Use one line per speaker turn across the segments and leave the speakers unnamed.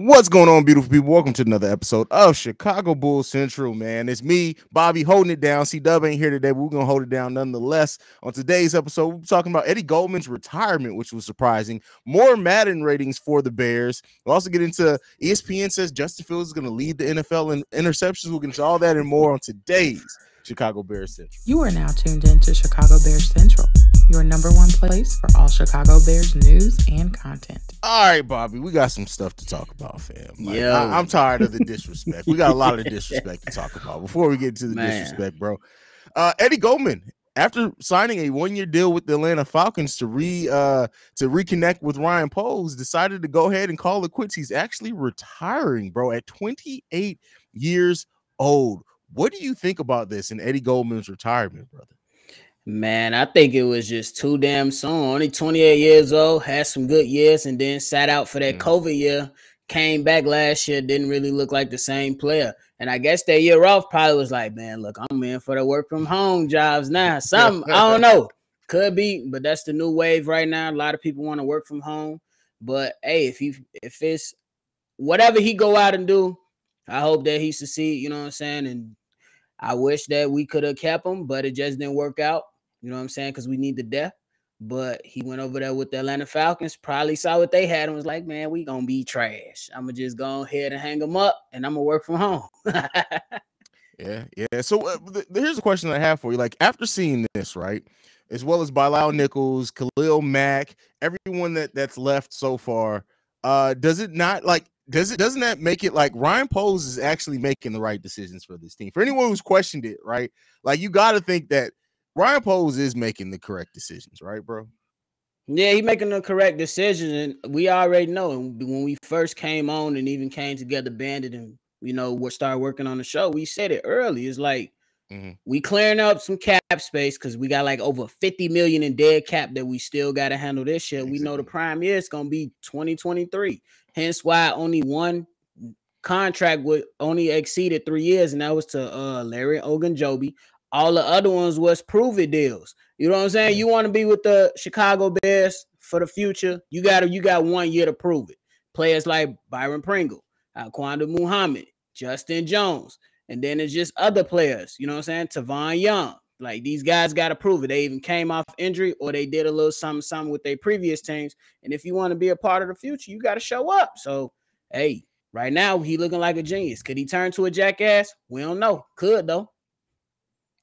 What's going on, beautiful people? Welcome to another episode of Chicago Bulls Central, man. It's me, Bobby, holding it down. C-Dub ain't here today, but we're going to hold it down nonetheless. On today's episode, we're talking about Eddie Goldman's retirement, which was surprising. More Madden ratings for the Bears. We'll also get into ESPN says Justin Fields is going to lead the NFL in interceptions. We'll get into all that and more on today's Chicago Bears Central.
You are now tuned in to Chicago Bears Central, your number one place for all Chicago Bears news and content.
All right, Bobby, we got some stuff to talk about, fam. Like, I'm tired of the disrespect. We got a lot of disrespect to talk about. Before we get into the disrespect, bro, Eddie Goldman, after signing a one-year deal with the Atlanta Falcons to reconnect with Ryan Poles, decided to go ahead and call it quits. He's actually retiring, bro, at 28 years old. What do you think about this and Eddie Goldman's retirement, brother?
Man, I think it was just too damn soon. Only 28 years old, had some good years, and then sat out for that COVID year. Came back last year, didn't really look like the same player. And I guess that year off probably was like, man, look, I'm in for the work from home jobs now. Something, I don't know. Could be, but that's the new wave right now. A lot of people want to work from home. But hey, if it's whatever he go out and do, I hope that he succeed, you know what I'm saying? And I wish that we could have kept him, but it just didn't work out. You know what I'm saying? Because we need the depth. But he went over there with the Atlanta Falcons, probably saw what they had and was like, man, we going to be trash. I'm going to just go ahead and hang them up, and I'm going to work from home.
Yeah. So here's a question I have for you. Like, after seeing this, right, as well as Bilal Nichols, Khalil Mack, everyone that's left so far, doesn't that make it like Ryan Poles is actually making the right decisions for this team? For anyone who's questioned it, right? Like, you got to think that Ryan Poles is making the correct decisions, right, bro?
Yeah, he's making the correct decision, and we already know. And when we first came on and even came together, banded, and we started working on the show, we said it early. It's like we clearing up some cap space because we got like over 50 million in dead cap that we still got to handle this year. Exactly. We know the prime year is gonna be 2023. Hence why only one contract would only exceeded 3 years, and that was to Larry Ogunjobi. All the other ones was prove-it deals. You know what I'm saying? You want to be with the Chicago Bears for the future, you got 1 year to prove it. Players like Byron Pringle, Quanda Muhammad, Justin Jones, and then it's just other players. You know what I'm saying? Tavon Young. Like, these guys got to prove it. They even came off injury or they did a little something with their previous teams. And if you want to be a part of the future, you got to show up. So, hey, right now he looking like a genius. Could he turn to a jackass? We don't know. Could, though.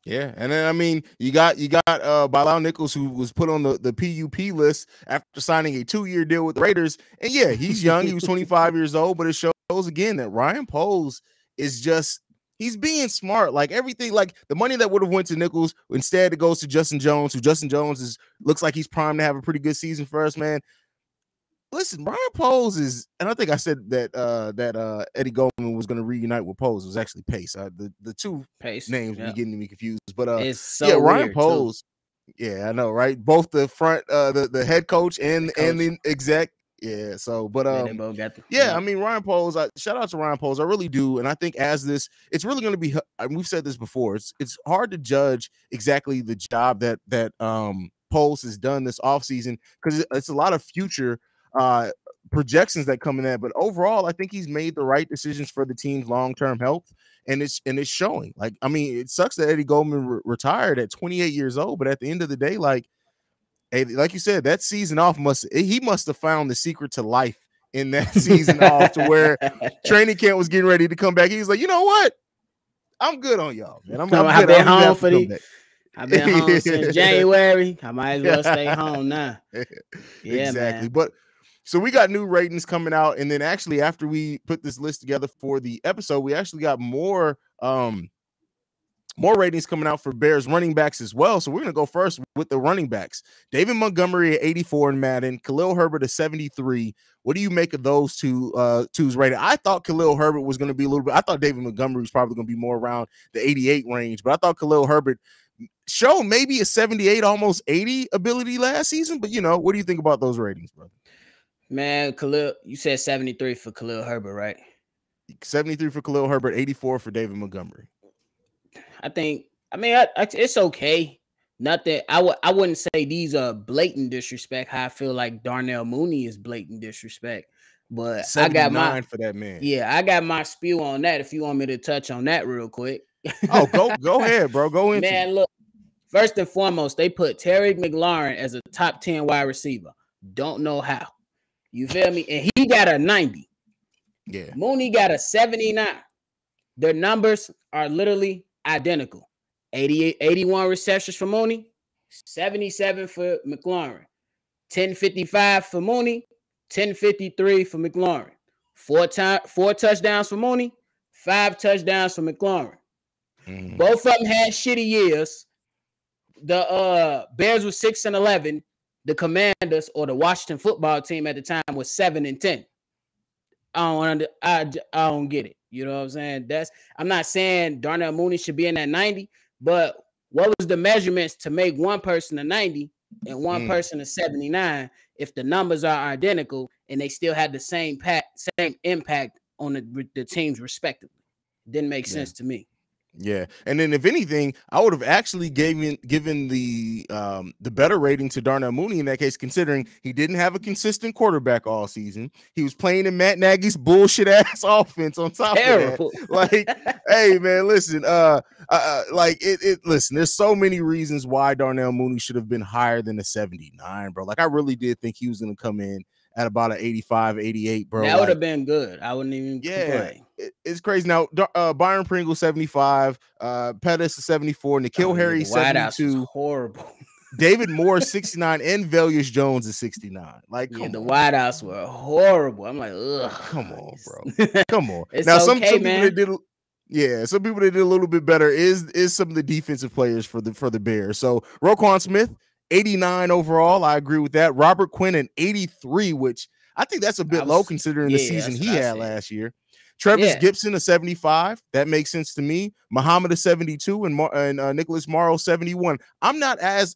Yeah, and then I mean, you got Bilal Nichols, who was put on the PUP list after signing a 2-year deal with the Raiders. And yeah, he's young. He was 25 years old, but it shows again that Ryan Poles is just he's being smart. Like, everything, like the money that would have went to Nichols, instead it goes to Justin Jones, who Justin Jones looks like he's primed to have a pretty good season for us, man. Listen, Ryan Poles is, and I think I said that Eddie Goldman was going to reunite with Poles. It was actually Pace. The two names be getting me confused, but
it's so
Ryan Poles. Yeah, I know, right? Both the front, the head coach and the exec. Yeah, so but
they both got
I mean, Ryan Poles. Shout out to Ryan Poles. I really do, and I think it's really going to be. We've said this before. It's hard to judge exactly the job that Poles has done this offseason because it's a lot of future projections that come in that, but overall I think he's made the right decisions for the team's long-term health, and it's showing. Like, I mean, it sucks that Eddie Goldman retired at 28 years old, but at the end of the day, like you said, that season off must have found the secret to life in that season off, to where training camp was getting ready to come back. He's like, you know what, I'm good on y'all, man.
I've been home for I've been home since January. I might as well stay home now. Yeah,
exactly,
man.
But so we got new ratings coming out, and then actually after we put this list together for the episode, we actually got more ratings coming out for Bears running backs as well. So we're going to go first with the running backs. David Montgomery at 84 in Madden, Khalil Herbert at 73. What do you make of those two's rating? I thought Khalil Herbert was going to be a little bit. I thought David Montgomery was probably going to be more around the 88 range, but I thought Khalil Herbert showed maybe a 78, almost 80 ability last season. But what do you think about those ratings, brother?
Man, Khalil, you said 73 for Khalil Herbert, right?
73 for Khalil Herbert, 84 for David Montgomery.
I think, it's okay. Nothing. I wouldn't say these are blatant disrespect. How I feel like Darnell Mooney is blatant disrespect. But I got
79 for that man.
Yeah, I got my spew on that. If you want me to touch on that real quick.
Oh, go ahead, bro. Go into
Man, look. First and foremost, they put Terry McLaurin as a top 10 wide receiver. Don't know how. You feel me? And he got a 90.
Yeah.
Mooney got a 79. Their numbers are literally identical. 81 receptions for Mooney, 77 for McLaurin, 1055 for Mooney, 1053 for McLaurin. Four touchdowns for Mooney, 5 touchdowns for McLaurin.
Mm-hmm.
Both of them had shitty years. The Bears were 6-11. The Commanders, or the Washington football team at the time, was 7-10. I don't get it. You know what I'm saying? I'm not saying Darnell Mooney should be in that 90, but what was the measurements to make one person a 90 and one person a 79 if the numbers are identical and they still had the same impact on the teams respectively? Didn't make sense to me.
Yeah, and then if anything, I would have actually given the better rating to Darnell Mooney in that case, considering he didn't have a consistent quarterback all season. He was playing in Matt Nagy's bullshit ass offense on top of that. Like, hey man, listen, listen, there's so many reasons why Darnell Mooney should have been higher than a 79, bro. Like, I really did think he was gonna come in at about an 85, 88, bro.
That would have been good. I wouldn't even complain.
It's crazy. Now, Byron Pringle, 75, Pettis, 74, N'Keal Harry, 72.
Horrible.
David Moore, 69, and Valius Jones is 69. Like,
the wideouts were horrible. I'm like, ugh.
Come on, bro. Come on.
Now,
some people that did, some people that did a little bit better is some of the defensive players for the Bears. So Roquan Smith, 89 overall. I agree with that. Robert Quinn, an 83, which I think that's a bit low considering the season he had last year. Travis Gibson, a 75. That makes sense to me. Muhammad, a 72, and Nicholas Morrow, 71. I'm not as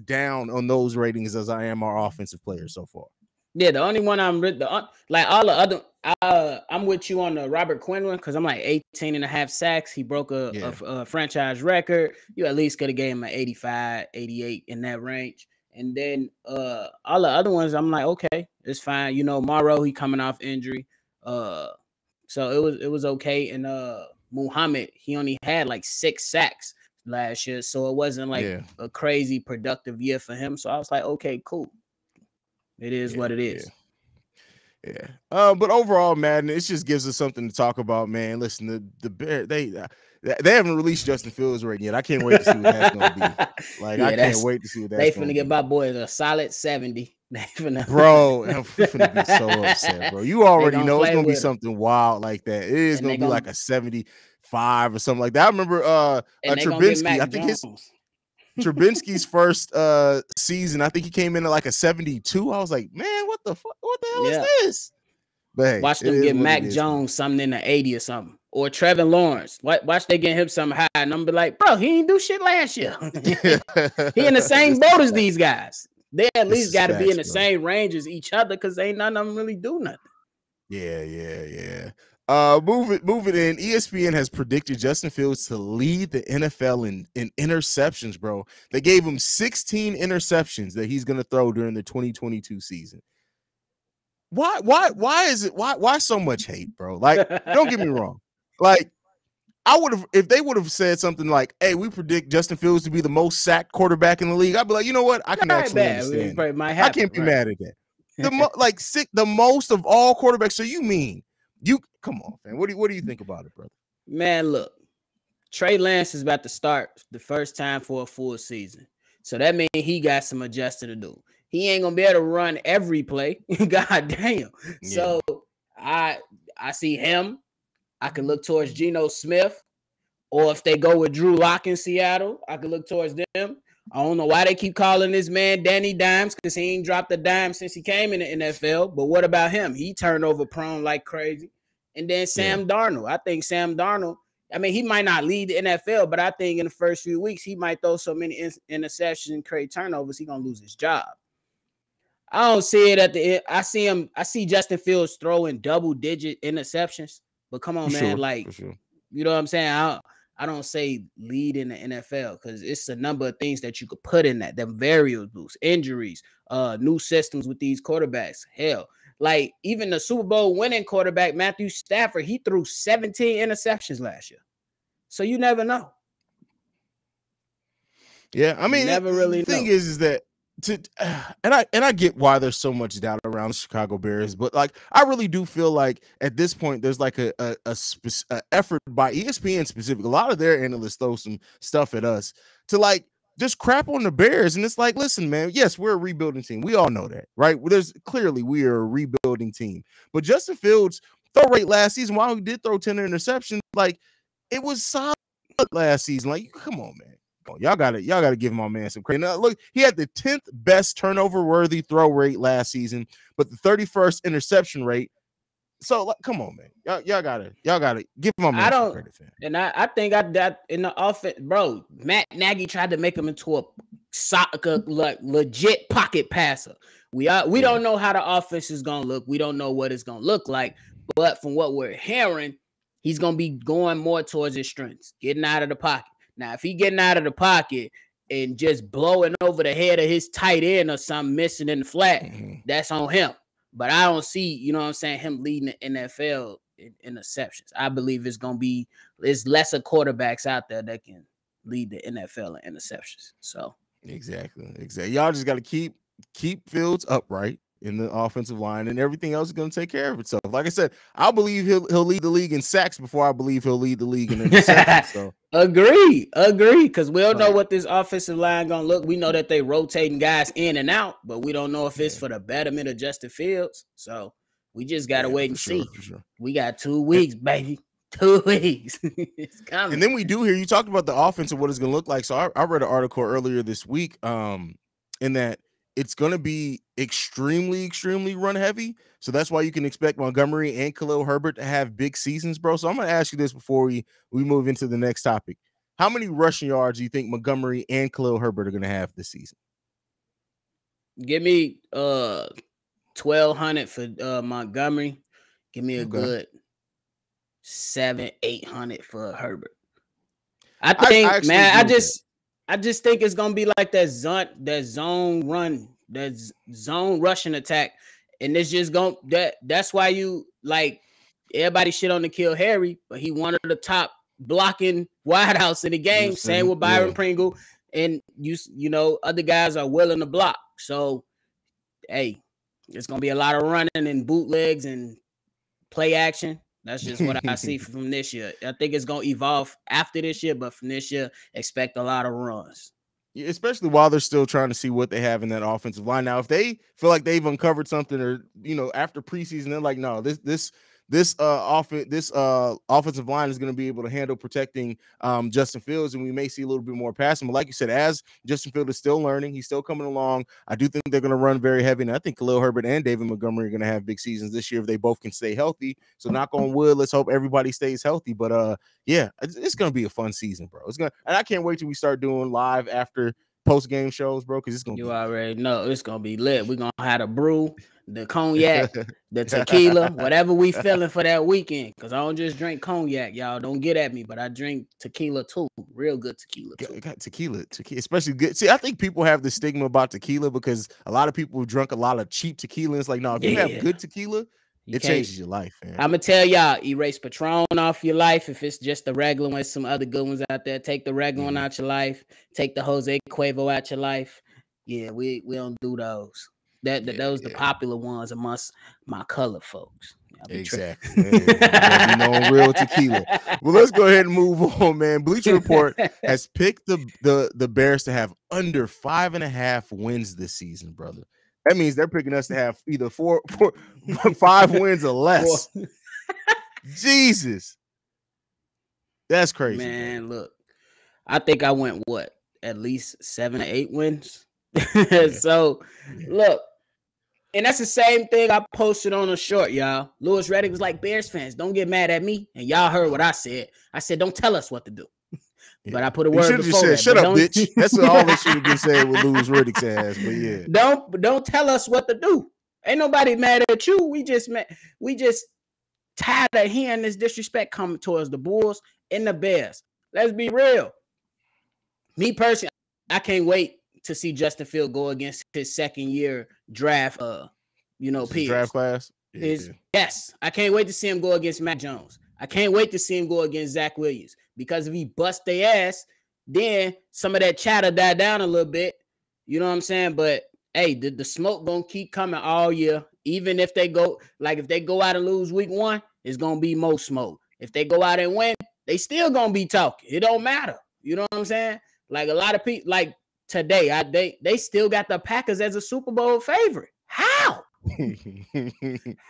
down on those ratings as I am our offensive players so far.
Yeah, the only one I'm like all the other. I'm with you on the Robert Quinn one because I'm like 18 and a half sacks. He broke a franchise record. You at least could have gave him an 85, 88 in that range. And then all the other ones, I'm like, okay, it's fine. You know, Morrow, he coming off injury. So it was okay. And Muhammad, he only had like 6 sacks last year. So it wasn't like a crazy productive year for him. So I was like, okay, cool. It is what it is.
Yeah. But overall, Madden, it just gives us something to talk about, man. Listen, the Bears, they haven't released Justin Fields rating yet. I can't wait to see what that's going to be. Like, I can't wait to see what that's going to be.
They finna get my boy a solid 70.
Bro, I'm finna be so upset, bro. You already know it's gonna be something wild like that. It is gonna be like a 75 or something like that. I remember Trubinsky. I think Trubinsky's first season, I think he came in at like a 72. I was like, man, what the hell is this? But hey,
watch them get Mac Jones something in the 80 or something, or Trevor Lawrence. Watch they get him something high, and I'm be like, bro, he ain't do shit last year. He in the same boat as these guys. They at least got to be in the same range as each other because ain't none of them really do nothing.
Yeah. Move it in. ESPN has predicted Justin Fields to lead the NFL in interceptions, bro. They gave him 16 interceptions that he's going to throw during the 2022 season. Why so much hate, bro? Like, don't get me wrong. Like, I would have, if they would have said something like, hey, we predict Justin Fields to be the most sacked quarterback in the league, I'd be like, you know what? I can actually understand. I can't be mad at that. The most of all quarterbacks. So you mean come on, man. What do you think about it, brother?
Man, look, Trey Lance is about to start the first time for a full season. So that means he got some adjusting to do. He ain't gonna be able to run every play. God damn. Yeah. So I see him. I can look towards Geno Smith, or if they go with Drew Lock in Seattle, I can look towards them. I don't know why they keep calling this man Danny Dimes because he ain't dropped a dime since he came in the NFL. But what about him? He turnover prone like crazy. And then Sam Darnold. I think Sam Darnold, I mean, he might not lead the NFL, but I think in the first few weeks, he might throw so many interceptions and create turnovers, he's going to lose his job. I don't see it at the end. I see Justin Fields throwing double-digit interceptions. But come on, man, you know what I'm saying? I don't say lead in the NFL because it's a number of things that you could put in that. Them variables, injuries, new systems with these quarterbacks. Hell, Like, even the Super Bowl winning quarterback, Matthew Stafford, he threw 17 interceptions last year. So you never know.
Yeah, I mean,
never
the
really
thing
know.
is that and I get why there's so much doubt around the Chicago Bears, but like I really do feel like at this point there's like a effort by ESPN specific. A lot of their analysts throw some stuff at us to like just crap on the Bears, and it's like, listen, man, yes, we're a rebuilding team. We all know that, right? There's clearly we are a rebuilding team, but Justin Fields' throw rate last season, while he did throw 10 interceptions, like it was solid last season. Like, come on, man. Y'all gotta give my man some credit. Now, look, he had the 10th best turnover-worthy throw rate last season, but the 31st interception rate. So, like, come on, man. Y'all gotta give my man some credit, fam.
And I think that in the offense, bro, Matt Nagy tried to make him into a like legit pocket passer. We don't know how the offense is gonna look. We don't know what it's gonna look like, but from what we're hearing, he's gonna be going more towards his strengths, getting out of the pocket. Now, if he getting out of the pocket and just blowing over the head of his tight end or something missing in the flat, that's on him. But I don't see, you know what I'm saying, him leading the NFL in interceptions. I believe there's lesser quarterbacks out there that can lead the NFL in interceptions. So
exactly. Y'all just got to keep Fields upright in the offensive line, and everything else is going to take care of itself. Like I said, I believe he'll lead the league in sacks before I believe he'll lead the league in interceptions. So
agree, because we don't know what this offensive line gonna look. We know that they rotating guys in and out, but we don't know if it's for the betterment of Justin Fields. So we just gotta wait and see. Sure. We got 2 weeks, baby. 2 weeks. It's coming.
And then we do hear you talked about the offense and what it's gonna look like. So I read an article earlier this week, in that it's going to be extremely run heavy. So that's why you can expect Montgomery and Khalil Herbert to have big seasons, bro. So I'm going to ask you this before we move into the next topic. How many rushing yards do you think Montgomery and Khalil Herbert are going to have this season?
Give me 1,200 for Montgomery. Give me a good 700-800 for Herbert. I think, I just think it's gonna be like that zone run, that zone rushing attack, and it's just that's why you like everybody shit on N'Keal Harry, but he one of the top blocking wideouts in the game. Same with Byron Pringle, and you know other guys are willing to block. So, hey, it's gonna be a lot of running and bootlegs and play action. That's just what I see from this year. I think it's going to evolve after this year, but from this year, expect a lot of runs.
Yeah, especially while they're still trying to see what they have in that offensive line. Now, if they feel like they've uncovered something, or after preseason, they're like, no, this offensive line is going to be able to handle protecting Justin Fields, and we may see a little bit more passing. But like you said, as Justin Fields is still learning, he's still coming along. I do think they're going to run very heavy, and I think Khalil Herbert and David Montgomery are going to have big seasons this year if they both can stay healthy. So knock on wood, let's hope everybody stays healthy. But yeah, it's going to be a fun season, bro. And I can't wait till we start doing live after post-game shows, bro, because it's going to be.
You already know it's going to be lit. We're going to have a brew, the cognac, the tequila, whatever we feeling for that weekend. Because I don't just drink cognac, y'all. Don't get at me, but I drink tequila too. Real good tequila too.
Got tequila, especially good. See, I think people have the stigma about tequila because a lot of people have drunk a lot of cheap tequila. It's like, no, if you have good tequila, it changes your life, man.
I'm going to tell y'all, erase Patron off your life. If it's just the regular one, some other good ones out there, take the regular one out your life. Take the Jose Cuervo out your life. Yeah, we don't do those. Those the popular ones amongst my color folks.
Exactly. No real tequila. Well, let's go ahead and move on, man. Bleacher Report has picked the Bears to have under 5.5 wins this season, brother. That means they're picking us to have either 5 wins or less. Jesus. That's crazy.
Man, look. I think I went at least 7 or 8 wins. So look, and that's the same thing I posted on a short, y'all. Louis Reddick was like, Bears fans, don't get mad at me. And y'all heard what I said. I said, don't tell us what to do. Yeah. But I put a word before that.
Shut up, bitch. That's what all this should have been said with Louis Reddick's ass. But yeah.
Don't tell us what to do. Ain't nobody mad at you. We just tired of hearing this disrespect coming towards the Bulls and the Bears. Let's be real. Me personally, I can't wait to see Justin Fields go against his second year draft peers.
Draft class.
Yes, I can't wait to see him go against Mac Jones. I can't wait to see him go against Zach Williams, because if he busts their ass, then some of that chatter died down a little bit. You know what I'm saying? But hey, the smoke gonna keep coming all year. Even if they go out and lose week 1, it's gonna be more smoke. If they go out and win, they still gonna be talking. It don't matter. You know what I'm saying? Like a lot of people, like today, they still got the Packers as a Super Bowl favorite. How?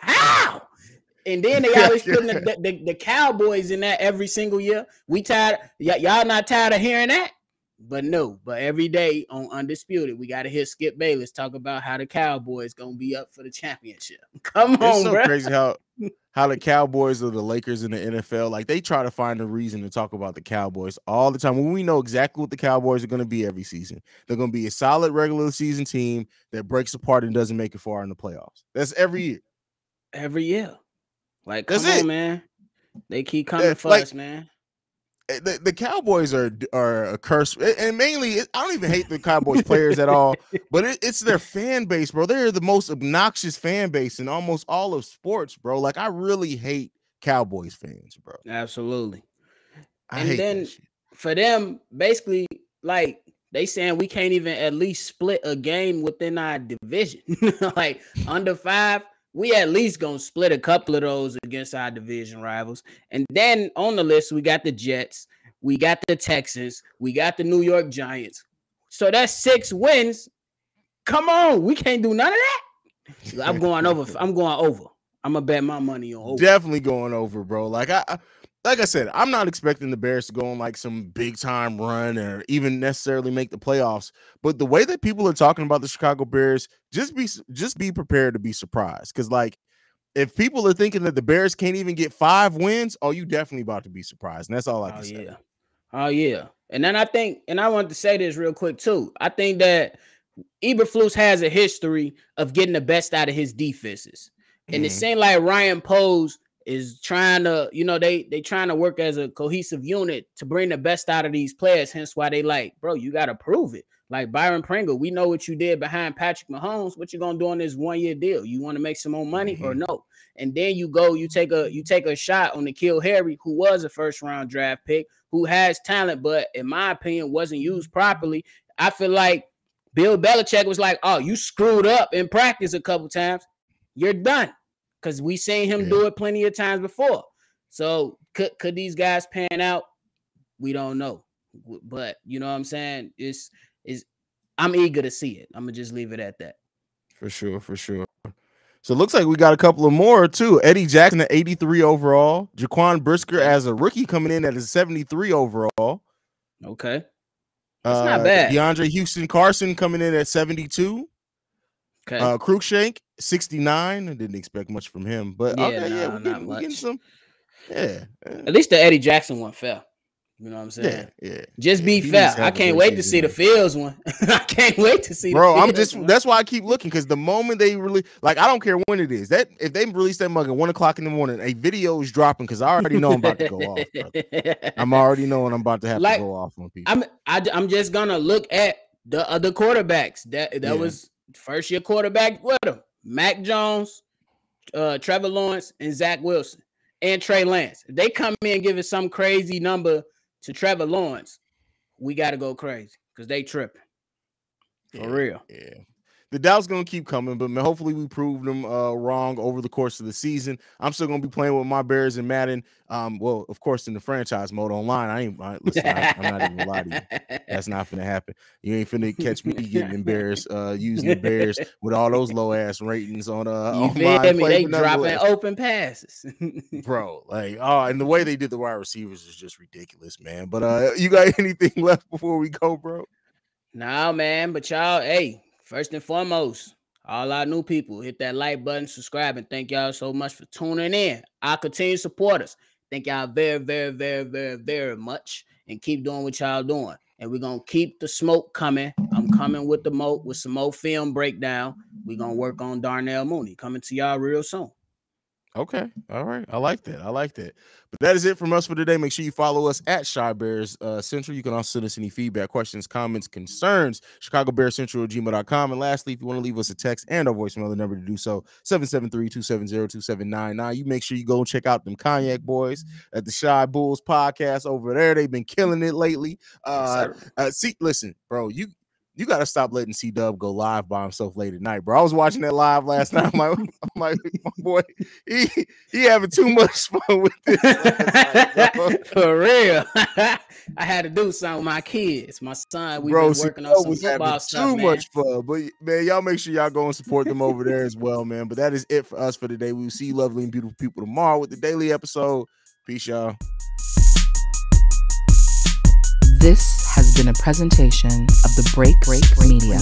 How? And then they always putting the Cowboys in that every single year. We tired. Y'all not tired of hearing that? But every day on Undisputed, we got to hear Skip Bayless talk about how the Cowboys gonna be up for the championship. Come on,
it's so
bro.
crazy how the Cowboys or the Lakers in the NFL, like they try to find a reason to talk about the Cowboys all the time when we know exactly what the Cowboys are going to be every season. They're going to be a solid regular season team that breaks apart and doesn't make it far in the playoffs. That's every year.
Every year. Like, come on, man. They keep coming for us, man.
The Cowboys are a curse, and mainly I don't even hate the Cowboys players at all, but it's their fan base, bro. They're the most obnoxious fan base in almost all of sports, bro. Like I really hate Cowboys fans, bro.
Absolutely.
I hate that shit.
For them, basically, like they saying we can't even at least split a game within our division. Like under 5. We at least gonna split a couple of those against our division rivals. And then on the list, we got the Jets, we got the Texans, we got the New York Giants. So that's 6 wins. Come on, we can't do none of that. I'm going over. I'm gonna bet my money on over.
Definitely going over, bro. Like I said, I'm not expecting the Bears to go on like some big time run or even necessarily make the playoffs. But the way that people are talking about the Chicago Bears, just be prepared to be surprised. Because like, if people are thinking that the Bears can't even get 5 wins, you definitely about to be surprised. And that's all I can say.
Oh yeah. And then I wanted to say this real quick too. I think that Eberflus has a history of getting the best out of his defenses, and it seemed like Ryan Poles is trying to, they trying to work as a cohesive unit to bring the best out of these players. Hence why they like, bro, you got to prove it. Like Byron Pringle, we know what you did behind Patrick Mahomes. What you going to do on this 1-year deal? You want to make some more money or no? And then you take a shot on N'Keal Harry, who was a first-round draft pick, who has talent, but in my opinion, wasn't used properly. I feel like Bill Belichick was like, oh, you screwed up in practice a couple times. You're done. Because we seen him do it plenty of times before. So could these guys pan out? We don't know. But you know what I'm saying? I'm eager to see it. I'm gonna just leave it at that.
For sure. So it looks like we got a couple of more too. Eddie Jackson at 83 overall. Jaquan Brisker as a rookie coming in at a 73 overall.
Okay. That's not bad.
DeAndre Houston Carson coming in at 72.
Okay.
Cruikshank 69. I didn't expect much from him, but we're getting some. Yeah.
At least the Eddie Jackson one fell. You know what I'm saying?
Yeah.
Just be fair. I can't wait to see the Fields one. I can't wait to see.
Bro, that's why I keep looking, because the moment they really I don't care when it is. That if they release that mug at 1:00 in the morning, a video is dropping because I already know I'm about to go off. Brother. I'm already knowing I'm about to have to go off on people.
I'm just gonna look at the other quarterbacks that was first year quarterback with him. Mac Jones, Trevor Lawrence, and Zach Wilson, and Trey Lance. If they come in and give us some crazy number to Trevor Lawrence, we got to go crazy because they tripping. For real.
Yeah. The doubt's going to keep coming, but hopefully we prove them wrong over the course of the season. I'm still going to be playing with my Bears in Madden. Well, of course, in the franchise mode online. I'm not even going to lie to you. That's not going to happen. You ain't finna catch me getting embarrassed using the Bears with all those low-ass ratings on online.
They dropping open passes.
Bro, and the way they did the wide receivers is just ridiculous, man. But you got anything left before we go, bro?
No, man, but y'all, hey, first and foremost, all our new people, hit that like button, subscribe, and thank y'all so much for tuning in. Our continued supporters, thank y'all very, very, very, very, very much, and keep doing what y'all doing. And we're going to keep the smoke coming. I'm coming with some more film breakdown. We're going to work on Darnell Mooney, coming to y'all real soon.
Okay. All right. I like that. But that is it from us for today. Make sure you follow us at Shy Bears Central. You can also send us any feedback, questions, comments, concerns, ChicagoBearsCentral@gmail.com. And lastly, if you want to leave us a text and a voicemail, the number to do so, 773-270-2799. You make sure you go and check out them Cognac boys at the Shy Bulls podcast over there. They've been killing it lately. Listen, bro, you got to stop letting C-Dub go live by himself late at night, bro. I was watching that live last night. I'm like, my boy, he having too much fun with this.
For real. I had to do something with my kids. My son, we've been working on some football stuff,
too much fun. But, man, y'all make sure y'all go and support them over there as well, man. But that is it for us for today. We will see you lovely and beautiful people tomorrow with the daily episode. Peace, y'all.
This has been a presentation of the Break Media.